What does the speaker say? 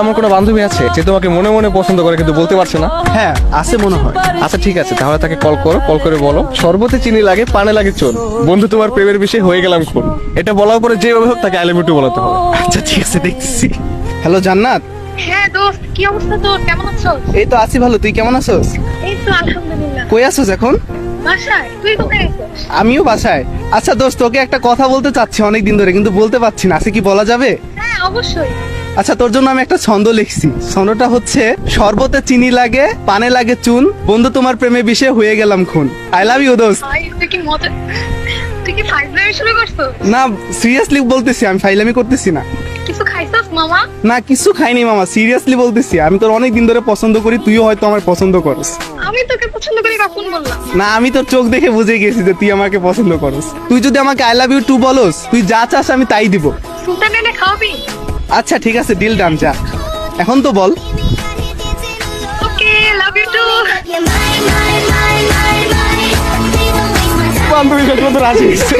আমার কোনো বান্ধবী আছে যে তোমাকে মনে মনে পছন্দ করে কিন্তু বলতে পারছে না? হ্যাঁ আছে মনে হয়। আচ্ছা ঠিক আছে, তাহলে তাকে কল করো, কল করে বলো শরবতে চিনি লাগে পানে লাগে চোন, বন্ধু তোমার প্রেমের বিষয়ে হয়ে গেলাম খুন। এটা বলার পরে যেভাবে হোক তাকে আই লাভ ইউ টু বলাতে হবে। আচ্ছা ঠিক আছে, দেখছি। হ্যালো জান্নাত। হ্যাঁ দোস্ত, কি অবস্থা তোর? কেমন আছো? এই তো আছি ভালো, তুই কেমন আছোস? এই তো আলহামদুলিল্লাহ। কই আছোস এখন? বাসায়? তুই কোথায় আছিস? আমিও বাসায়। আচ্ছা দোস্ত, তোকে একটা কথা বলতে চাচ্ছি অনেক দিন ধরে, কিন্তু বলতে পারছি না, আছে কি বলা যাবে? হ্যাঁ অবশ্যই। আচ্ছা, তোর জন্য আমি একটা ছন্দ লিখছি। ছন্দটা হচ্ছে শরবতে চিনি লাগে পানে লাগে চুন, বন্ধু তোমার প্রেমে বিষে হয়ে গেলাম খুন। আই লাভ ইউ দোস্ত। ভাই তুই কি মজা, তুই কি ফাইজলামি শুরু করছো? না সিরিয়াসলি বলতেছি, আমি ফাইলামি করতেছি না। কিছু খাইছস মামা? না কিছু খাইনি মামা, সিরিয়াসলি বলতেছি। আমি তোর অনেক দিন ধরে পছন্দ করি, তুইও হয়তো আমার পছন্দ করিস। আমি তোকে পছন্দ করি কখন বললাম? না আমি তোর চোখ দেখে বুঝে গেছি যে তুই আমাকে পছন্দ করিস। তুই যদি আমাকে আই লাভ ইউ টু বলস, তুই যা চাস আমি তাই দিব। সুলতান এনে খাওয়াবি? আচ্ছা ঠিক আছে, ডিল ডান। যা এখন তো বল। ওকে, লাভ ইউ টু। বান্ধবী রাজি হয়েছে।